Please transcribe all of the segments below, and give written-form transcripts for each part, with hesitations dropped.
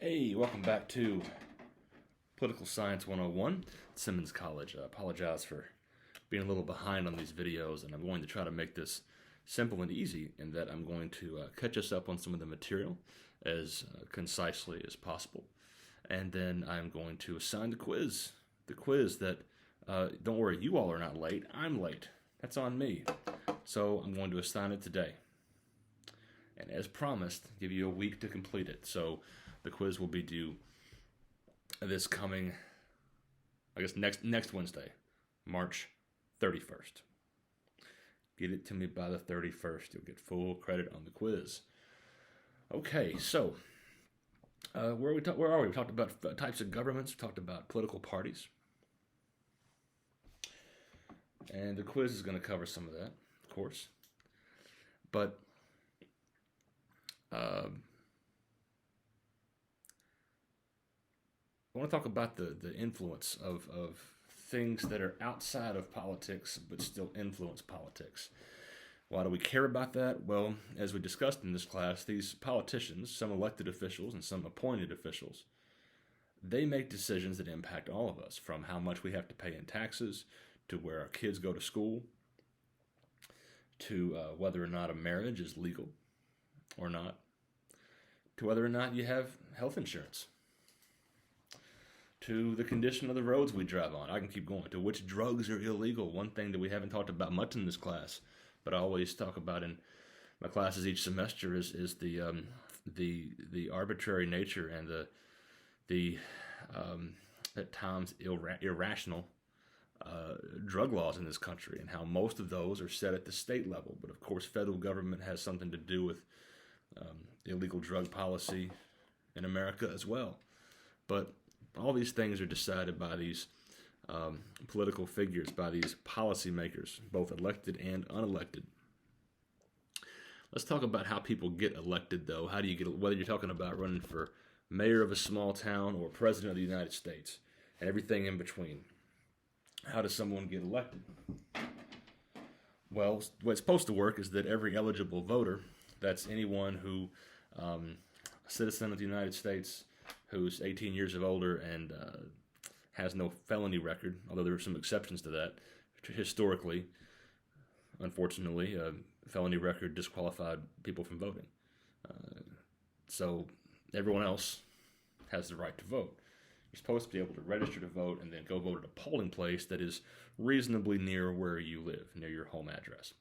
Hey, welcome back to Political Science 101 at Simmons College. I apologize for being a little behind on these videos, and I'm going to try to make this simple and easy in that I'm going to catch us up on some of the material as concisely as possible. And then I'm going to assign the quiz. The quiz that, don't worry, you all are not late. I'm late. That's on me. So I'm going to assign it today. And as promised, give you a week to complete it. So the quiz will be due this coming, I guess, next Wednesday, March 31st. Get it to me by the 31st. You'll get full credit on the quiz. Okay, so where are we? We talked about types of governments. We talked about political parties. And the quiz is going to cover some of that, of course. But I want to talk about the influence of things that are outside of politics but still influence politics. Why do we care about that? Well, as we discussed in this class, these politicians, some elected officials and some appointed officials, they make decisions that impact all of us, from how much we have to pay in taxes, to where our kids go to school, to whether or not a marriage is legal or not, to whether or not you have health insurance, to the condition of the roads we drive on. I can keep going. To which drugs are illegal. One thing that we haven't talked about much in this class, but I always talk about in my classes each semester is the arbitrary nature and the at times irrational drug laws in this country, and how most of those are set at the state level. But of course, federal government has something to do with illegal drug policy in America as well. But all these things are decided by these political figures, by these policymakers, both elected and unelected. Let's talk about how people get elected, though. How do you get, whether you're talking about running for mayor of a small town or president of the United States, and everything in between. How does someone get elected? Well, the way it's supposed to work is that every eligible voter, that's anyone who, a citizen of the United States, who's 18 years of older and has no felony record, although there are some exceptions to that. Historically, unfortunately, a felony record disqualified people from voting. So everyone else has the right to vote. You're supposed to be able to register to vote and then go vote at a polling place that is reasonably near where you live, near your home address.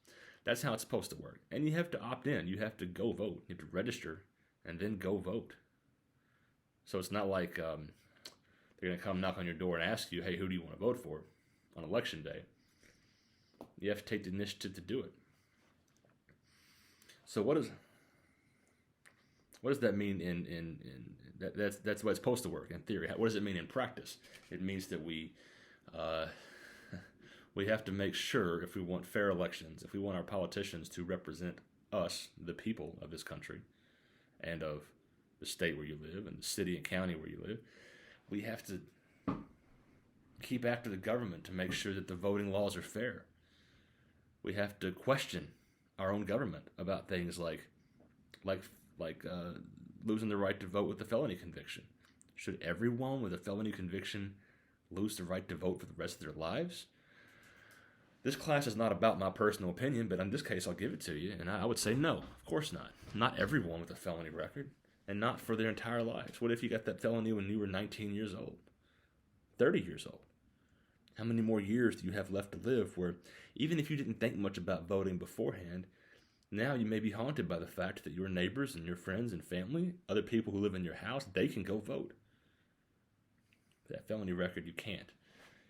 That's how it's supposed to work. And you have to opt in. You have to go vote. You have to register and then go vote. So it's not like they're going to come knock on your door and ask you, hey, who do you want to vote for on election day? You have to take the initiative to do it. So what does that mean in that's the way it's supposed to work in theory? What does it mean in practice? It means that we have to make sure, if we want fair elections, if we want our politicians to represent us, the people of this country, and of the state where you live and the city and county where you live, we have to keep after the government to make sure that the voting laws are fair. We have to question our own government about things like losing the right to vote with a felony conviction. Should everyone with a felony conviction lose the right to vote for the rest of their lives? This class is not about my personal opinion, but in this case, I'll give it to you, and I would say no, of course not. Not everyone with a felony record, and not for their entire lives. What if you got that felony when you were 19 years old, 30 years old? How many more years do you have left to live where, even if you didn't think much about voting beforehand, now you may be haunted by the fact that your neighbors and your friends and family, other people who live in your house, they can go vote. That felony record, you can't.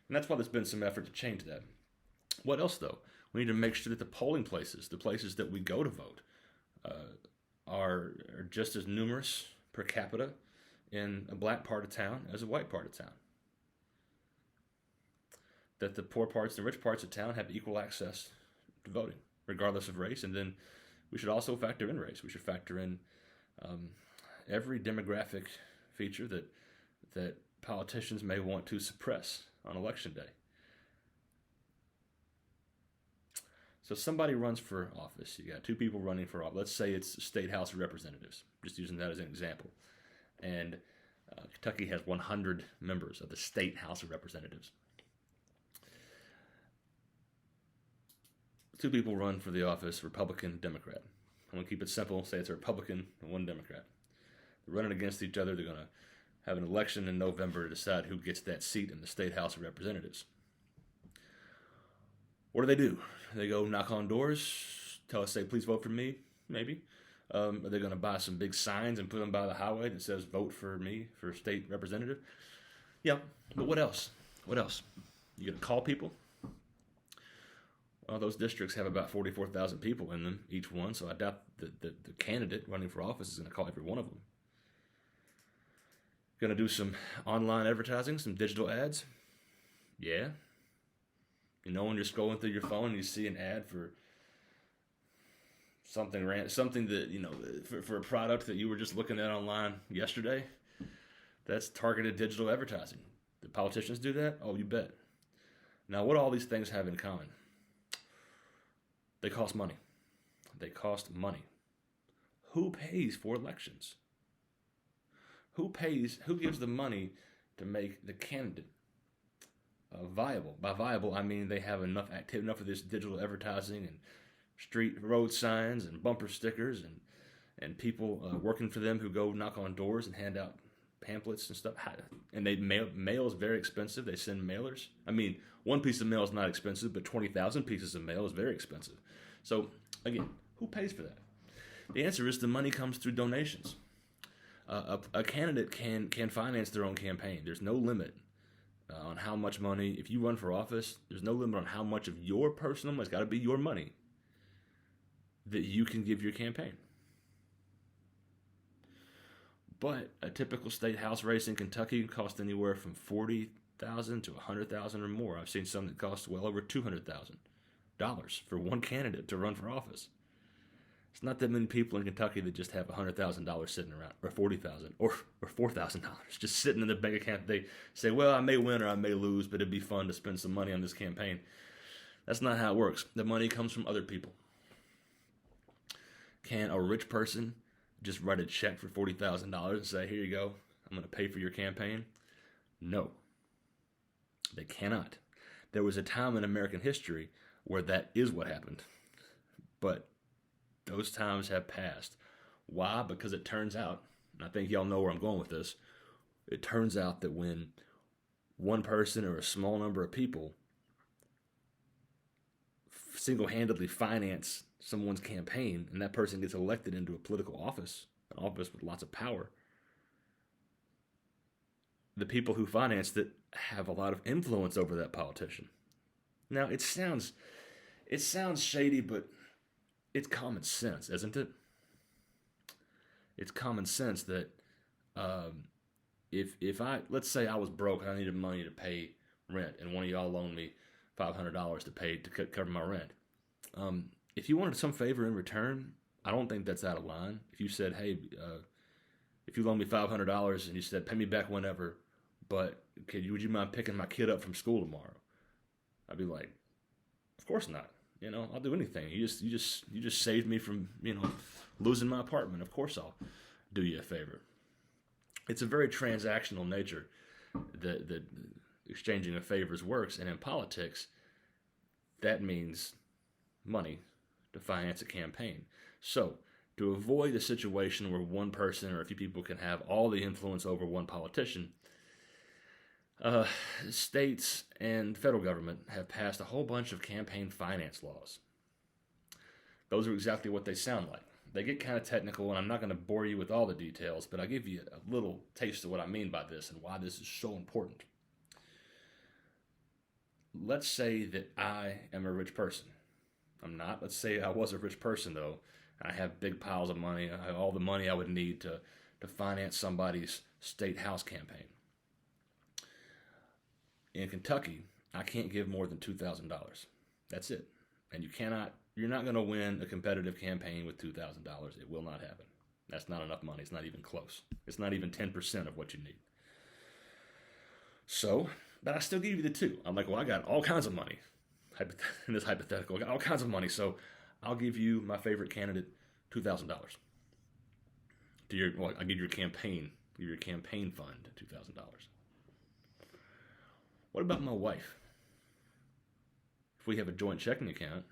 And that's why there's been some effort to change that. What else, though? We need to make sure that the polling places, the places that we go to vote, are just as numerous per capita in a black part of town as a white part of town. That the poor parts and rich parts of town have equal access to voting, regardless of race. And then we should also factor in race. We should factor in every demographic feature that politicians may want to suppress on election day. So somebody runs for office. You got two people running for office. Let's say it's State House of Representatives. Just using that as an example. And Kentucky has 100 members of the state House of Representatives. 2 people run for the office, Republican, Democrat. I'm going to keep it simple, say it's a Republican and 1 Democrat. They're running against each other. They're going to have an election in November to decide who gets that seat in the state House of Representatives. What do? They go knock on doors, tell us, say, please vote for me, maybe. Are they going to buy some big signs and put them by the highway that says, vote for me for state representative? Yeah, but what else? What else? You going to call people? Well, those districts have about 44,000 people in them, each one, so I doubt that the candidate running for office is going to call every one of them. Going to do some online advertising, some digital ads? Yeah. When you're scrolling through your phone and you see an ad for something that, for a product that you were just looking at online yesterday, that's targeted digital advertising. Do politicians do that? Oh, you bet. Now, what do all these things have in common? They cost money. They cost money. Who pays for elections? Who gives the money to make the candidate viable? By viable, I mean they have enough of this digital advertising and street road signs and bumper stickers and people working for them who go knock on doors and hand out pamphlets and stuff. And mail is very expensive. They send mailers. I mean, one piece of mail is not expensive, but 20,000 pieces of mail is very expensive. So, again, who pays for that? The answer is the money comes through donations. A candidate can finance their own campaign. There's no limit on how much money. If you run for office, there's no limit on how much of your personal money, it's got to be your money, that you can give your campaign. But a typical state house race in Kentucky can cost anywhere from $40,000 to $100,000 or more. I've seen some that cost well over $200,000 for one candidate to run for office. It's not that many people in Kentucky that just have $100,000 sitting around, or $40,000, or $4,000 just sitting in their bank account. They say, well, I may win or I may lose, but it'd be fun to spend some money on this campaign. That's not how it works. The money comes from other people. Can a rich person just write a check for $40,000 and say, here you go, I'm going to pay for your campaign? No, they cannot. There was a time in American history where that is what happened, but those times have passed. Why? Because it turns out, and I think y'all know where I'm going with this, it turns out that when one person or a small number of people single-handedly finance someone's campaign and that person gets elected into a political office, an office with lots of power, the people who financed it have a lot of influence over that politician. Now, it sounds shady, but it's common sense, isn't it? It's common sense that let's say I was broke and I needed money to pay rent, and one of y'all loaned me $500 to cover my rent. If you wanted some favor in return, I don't think that's out of line. If you said, hey, if you loan me $500 and you said, pay me back whenever, but would you mind picking my kid up from school tomorrow? I'd be like, of course not. I'll do anything. You just saved me from, losing my apartment. Of course I'll do you a favor. It's a very transactional nature that exchanging of favors works. And in politics, that means money to finance a campaign. So to avoid a situation where one person or a few people can have all the influence over one politician, states and federal government have passed a whole bunch of campaign finance laws. Those are exactly what they sound like. They get kind of technical, and I'm not going to bore you with all the details, but I'll give you a little taste of what I mean by this and why this is so important. Let's say that I am a rich person. I'm not. Let's say I was a rich person, though. I have big piles of money. I have all the money I would need to finance somebody's state house campaign. In Kentucky, I can't give more than $2,000. That's it. And you're not going to win a competitive campaign with $2,000. It will not happen. That's not enough money. It's not even close. It's not even 10% of what you need. So, but I still give you the two. I'm like, well, I got all kinds of money. In this hypothetical, I got all kinds of money. So I'll give you my favorite candidate $2,000. I'll give your campaign Give your campaign fund $2,000. What about my wife? If we have a joint checking account,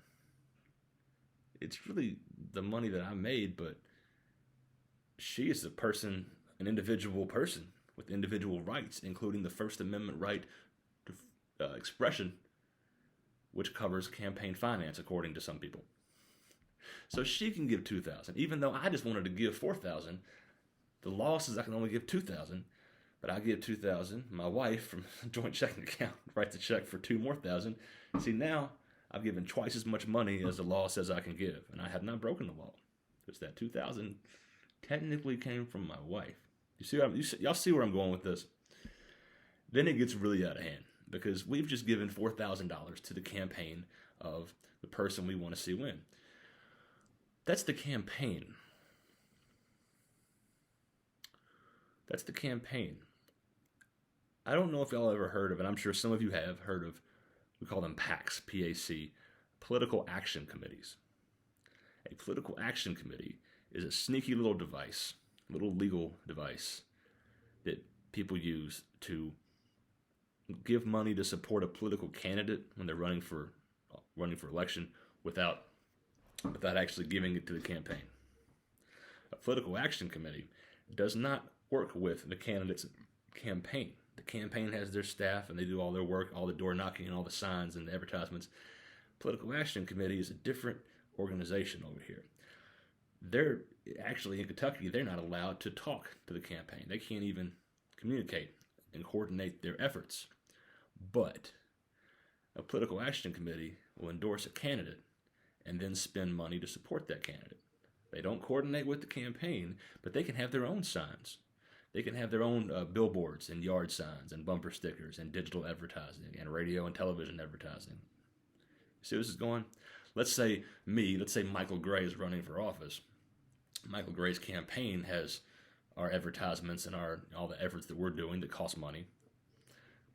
it's really the money that I made, but she is a person, an individual person with individual rights, including the First Amendment right to expression, which covers campaign finance, according to some people. So she can give $2,000, even though I just wanted to give $4,000. The law says I can only give $2,000, but I give $2,000. My wife, from a joint checking account, writes a check for $2,000 more. See, now I've given twice as much money as the law says I can give, and I have not broken the law. It's that $2,000 technically came from my wife. Y'all see where I'm going with this? Then it gets really out of hand, because we've just given $4,000 to the campaign of the person we want to see win. That's the campaign. That's the campaign. I don't know if y'all ever heard of it. I'm sure some of you have heard of, we call them PACs, P-A-C, Political Action Committees. A political action committee is a sneaky little device, little legal device that people use to give money to support a political candidate when they're running for election without actually giving it to the campaign. A political action committee does not work with the candidate's campaign. The campaign has their staff and they do all their work, all the door knocking and all the signs and the advertisements. Political action committee is a different organization over here. They're actually in Kentucky, they're not allowed to talk to the campaign. They can't even communicate and coordinate their efforts. But a political action committee will endorse a candidate and then spend money to support that candidate. They don't coordinate with the campaign, but they can have their own signs. They can have their own billboards and yard signs and bumper stickers and digital advertising and radio and television advertising. See where this is going? Let's say Michael Gray is running for office. Michael Gray's campaign has our advertisements and all the efforts that we're doing that cost money.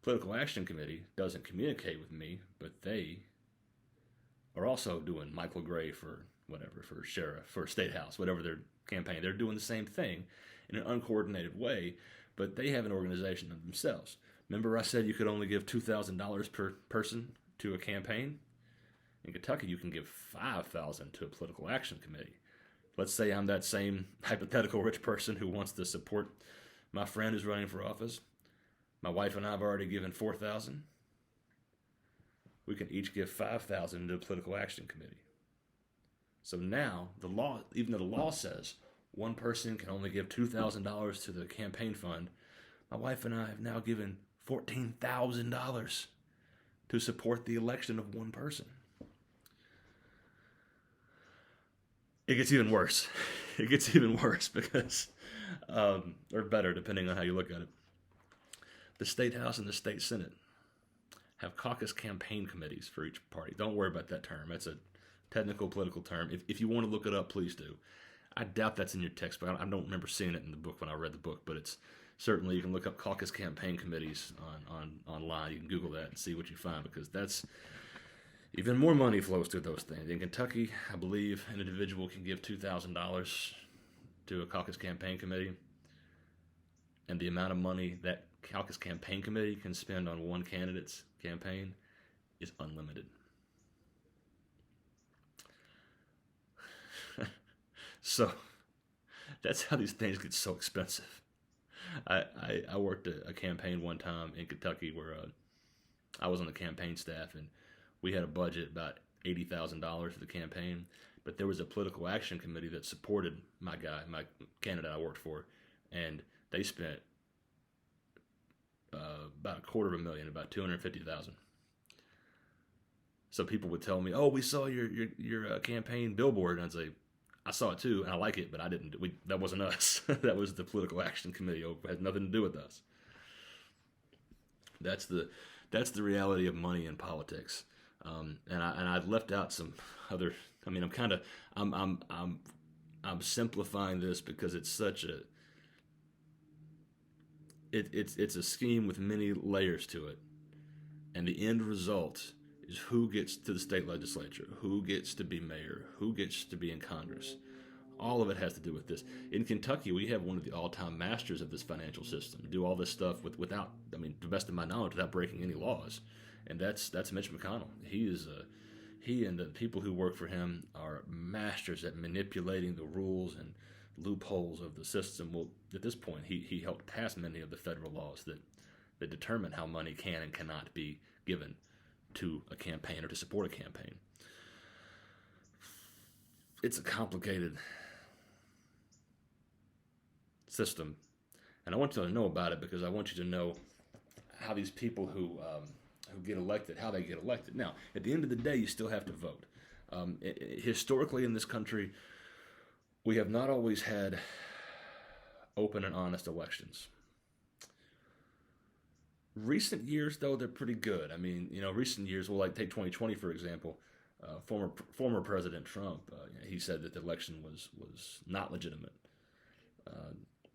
Political Action Committee doesn't communicate with me, but they are also doing Michael Gray for whatever, for sheriff, for state house, whatever their campaign. They're doing the same thing in an uncoordinated way, but they have an organization of themselves. Remember I said you could only give $2,000 per person to a campaign? In Kentucky, you can give $5,000 to a political action committee. Let's say I'm that same hypothetical rich person who wants to support my friend who's running for office. My wife and I have already given $4,000. We can each give $5,000 to a political action committee. So now, the law, even though the law says one person can only give $2,000 to the campaign fund, my wife and I have now given $14,000 to support the election of one person. It gets even worse. It gets even worse because, or better, depending on how you look at it. The State House and the State Senate have caucus campaign committees for each party. Don't worry about that term. It's a technical political term. If you want to look it up, please do. I doubt that's in your text, but I don't remember seeing it in the book when I read the book, but it's certainly, you can look up caucus campaign committees online. You can Google that and see what you find, because that's even more money flows through those things. In Kentucky, I believe an individual can give $2,000 to a caucus campaign committee, and the amount of money that caucus campaign committee can spend on one candidate's campaign is unlimited. So that's how these things get so expensive. I worked a campaign one time in Kentucky where I was on the campaign staff, and we had a budget about $80,000 for the campaign, but there was a political action committee that supported my candidate I worked for, and they spent about $250,000, about $250,000. So people would tell me, "Oh, we saw your campaign billboard," and I'd say, "I saw it too, and I like it, but I didn't. That wasn't us. That was the political action committee. It had nothing to do with us." That's the reality of money in politics. And I left out some other. I mean, I'm simplifying this because it's such a. It's a scheme with many layers to it, and the end result is who gets to the state legislature, who gets to be mayor, who gets to be in Congress. All of it has to do with this. In Kentucky, we have one of the all-time masters of this financial system. Do all this stuff without, I mean, to the best of my knowledge, without breaking any laws, and that's Mitch McConnell. He and the people who work for him are masters at manipulating the rules and loopholes of the system. Well, at this point, he helped pass many of the federal laws that determine how money can and cannot be given to a campaign or to support a campaign. It's a complicated system, and I want you to know about it because I want you to know how these people who get elected, how they get elected. Now, at the end of the day, you still have to vote. Historically in this country, we have not always had open and honest elections. Recent years, though, they're pretty good. I mean, recent years, well, like take 2020, for example. Former President Trump, he said that the election was not legitimate.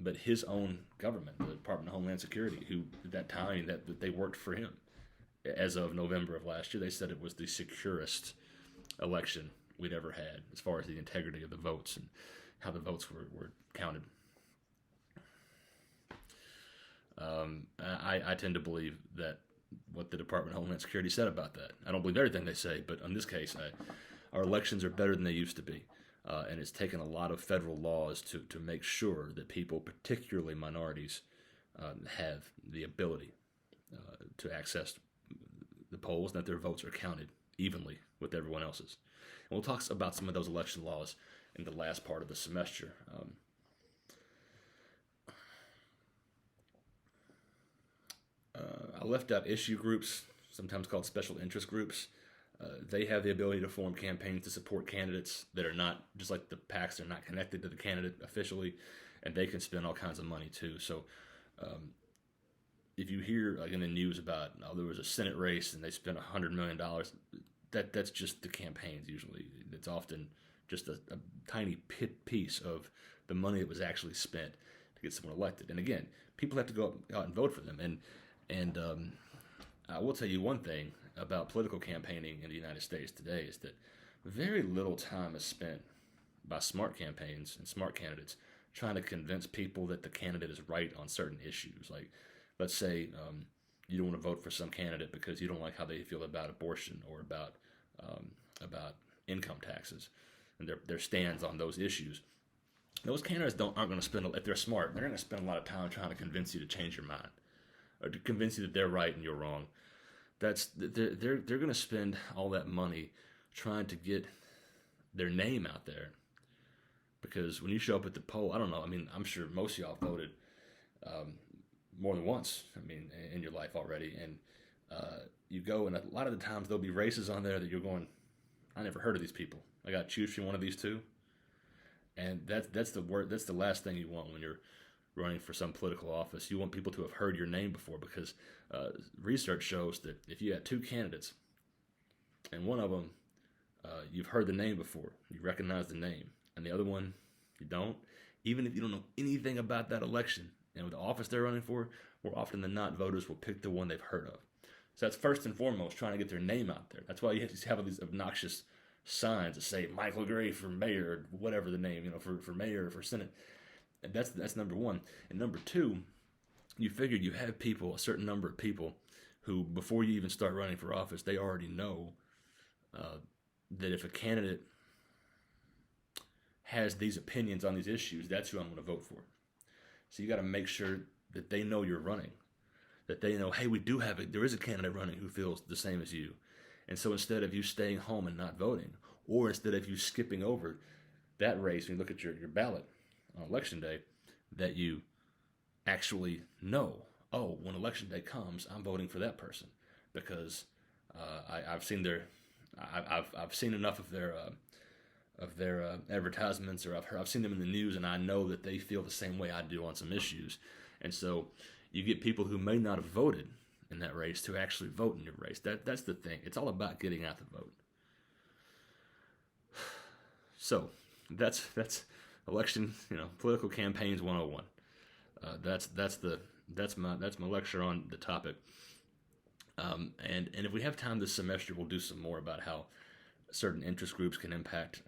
But his own government, the Department of Homeland Security, who at that time that they worked for him, as of November of last year, they said it was the securest election we'd ever had as far as the integrity of the votes and how the votes were counted. I tend to believe that what the Department of Homeland Security said about that. I don't believe everything they say, but in this case, our elections are better than they used to be. And it's taken a lot of federal laws to make sure that people, particularly minorities, have the ability to access the polls and that their votes are counted evenly with everyone else's. And we'll talk about some of those election laws in the last part of the semester. I left out issue groups, sometimes called special interest groups. They have the ability to form campaigns to support candidates that are not, just like the PACs, they're not connected to the candidate officially, and they can spend all kinds of money too. So if you hear like in the news about, there was a Senate race and they spent $100 million, that's just the campaigns usually. It's often just a tiny piece of the money that was actually spent to get someone elected. And again, people have to go out and vote for them. And I will tell you one thing about political campaigning in the United States today is that very little time is spent by smart campaigns and smart candidates trying to convince people that the candidate is right on certain issues. Like, let's say you don't want to vote for some candidate because you don't like how they feel about abortion or about income taxes and their stands on those issues. Those candidates aren't going to spend, if they're smart, they're going to spend a lot of time trying to convince you to change your mind or to convince you that they're right and you're wrong. They're going to spend all that money trying to get their name out there, because when you show up at the poll, I don't know, I mean, I'm sure most of y'all voted more than once, I mean, in your life already, and you go, and a lot of the times there'll be races on there that you're going, I never heard of these people. I got to choose from one of these two, and that's the last thing you want when you're running for some political office. You want people to have heard your name before, because research shows that if you had two candidates and one of them you've heard the name before, you recognize the name, and the other one you don't, even if you don't know anything about that election and the office they're running for, more often than not, voters will pick the one they've heard of. So that's first and foremost, trying to get their name out there. That's why you have all these obnoxious signs that say Michael Gray for mayor, or whatever the name, for mayor or for Senate. And that's number one. And number two, you figured you have people, a certain number of people, who before you even start running for office, they already know that if a candidate has these opinions on these issues, that's who I'm going to vote for. So you got to make sure that they know you're running, that they know, hey, there is a candidate running who feels the same as you. And so instead of you staying home and not voting, or instead of you skipping over that race when you look at your ballot on election day, that you actually know, oh, when election day comes, I'm voting for that person because I've seen I've seen enough of their advertisements, or I've seen them in the news, and I know that they feel the same way I do on some issues. And so you get people who may not have voted in that race to actually vote in your race. That's the thing. It's all about getting out the vote. So that's election, political campaigns 101. That's my lecture on the topic. And if we have time this semester, we'll do some more about how certain interest groups can impact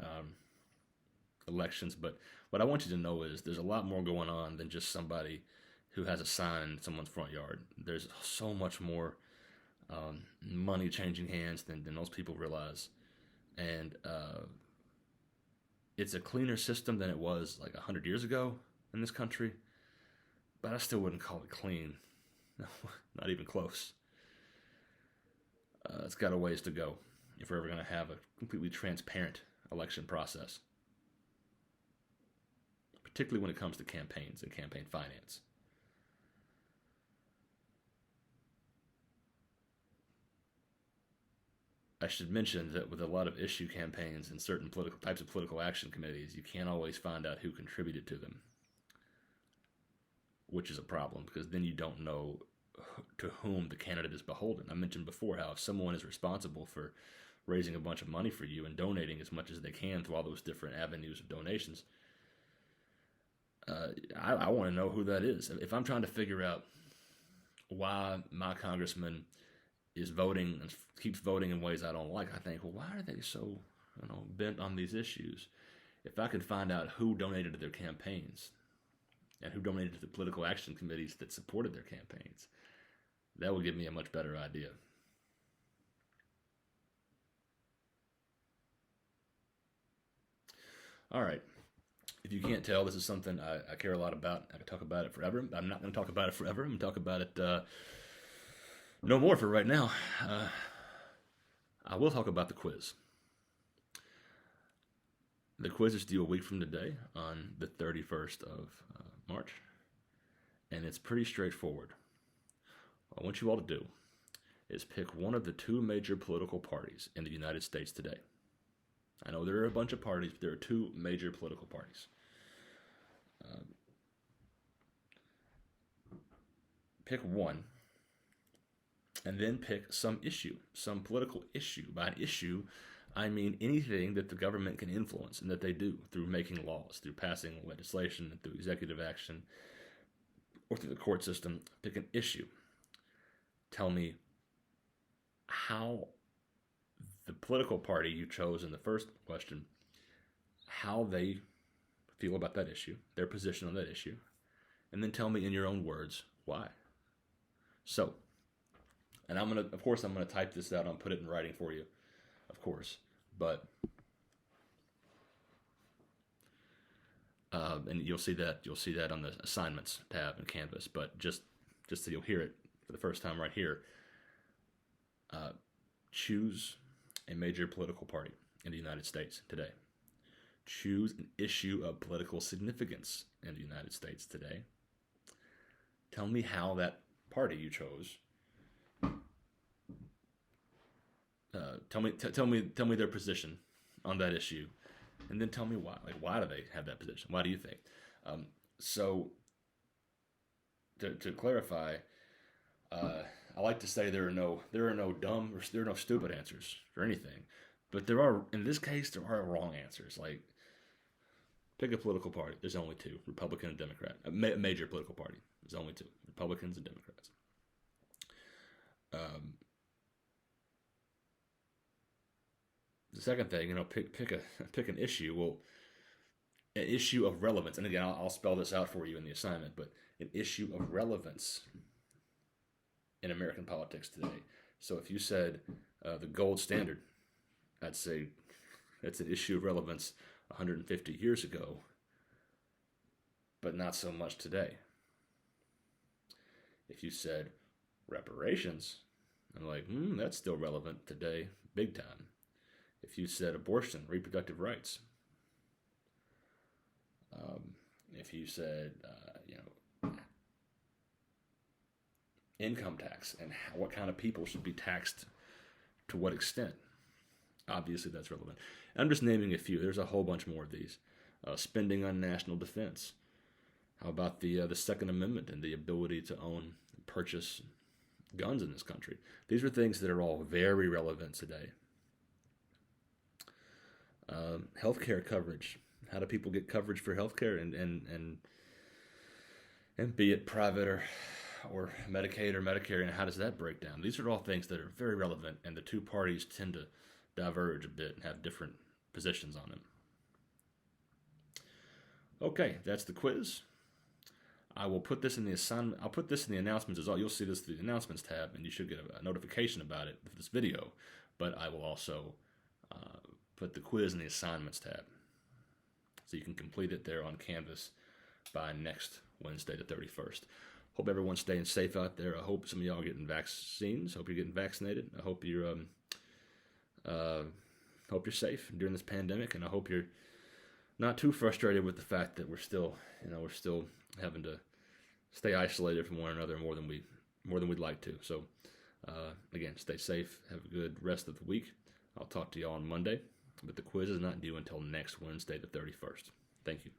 elections. But what I want you to know is there's a lot more going on than just somebody who has a sign in someone's front yard. There's so much more money changing hands than most people realize. And it's a cleaner system than it was like 100 years ago in this country. But I still wouldn't call it clean. Not even close. It's got a ways to go if we're ever going to have a completely transparent election process, particularly when it comes to campaigns and campaign finance. I should mention that with a lot of issue campaigns and certain types of political action committees, you can't always find out who contributed to them, which is a problem because then you don't know to whom the candidate is beholden. I mentioned before how if someone is responsible for raising a bunch of money for you and donating as much as they can through all those different avenues of donations, I want to know who that is. If I'm trying to figure out why my congressman is voting and keeps voting in ways I don't like, I think, well, why are they so bent on these issues? If I could find out who donated to their campaigns and who donated to the political action committees that supported their campaigns, that would give me a much better idea. All right. If you can't tell, this is something I care a lot about. I could talk about it forever. I'm not going to talk about it forever. I'm going to talk about it no more for right now. I will talk about the quiz. The quiz is due a week from today on the 31st of March, and it's pretty straightforward. What I want you all to do is pick one of the two major political parties in the United States today. I know there are a bunch of parties, but there are two major political parties. Pick one, and then pick some issue, some political issue. By issue, I mean anything that the government can influence and that they do through making laws, through passing legislation, through executive action, or through the court system. Pick an issue. Tell me how the political party you chose in the first question, how they feel about that issue, their position on that issue, and then tell me in your own words why. So, and I'm gonna type this out. I'll put it in writing for you, of course. But and you'll see that on the assignments tab in Canvas. But just so you'll hear it for the first time right here. Choose a major political party in the United States today. Choose an issue of political significance in the United States today. Tell me how that party you chose. Tell me their position on that issue, and then tell me why. Like, why do they have that position? Why do you think? So, to clarify, I like to say there are no dumb or there are no stupid answers for anything, but there are, in this case, there are wrong answers. Like, pick a political party. There's only two: Republican and Democrat. A major political party. There's only two: Republicans and Democrats. The second thing, pick an issue. Well, an issue of relevance, and again, I'll spell this out for you in the assignment. But an issue of relevance in American politics today. So if you said the gold standard, I'd say that's an issue of relevance 150 years ago, but not so much today. If you said reparations, I'm like, that's still relevant today, big time. If you said abortion, reproductive rights, if you said, income tax and what kind of people should be taxed to what extent, obviously that's relevant. I'm just naming a few. There's a whole bunch more of these. Spending on national defense. How about the Second Amendment and the ability to own and purchase guns in this country? These are things that are all very relevant today. Healthcare coverage. How do people get coverage for healthcare and be it private or Medicaid or Medicare, and how does that break down? These are all things that are very relevant, and the two parties tend to diverge a bit and have different positions on them. Okay, that's the quiz. I will put this in the assignment. I'll put this in the announcements as well. You'll see this through the announcements tab, and you should get a notification about it for this video. But I will also put the quiz in the assignments tab, so you can complete it there on Canvas by next Wednesday, the 31st. Hope everyone's staying safe out there. I hope some of y'all are getting vaccines. Hope you're getting vaccinated. I hope you're safe during this pandemic, and I hope you're not too frustrated with the fact that we're still having to stay isolated from one another more than we'd like to. So, again, stay safe. Have a good rest of the week. I'll talk to y'all on Monday, but the quiz is not due until next Wednesday, the 31st. Thank you.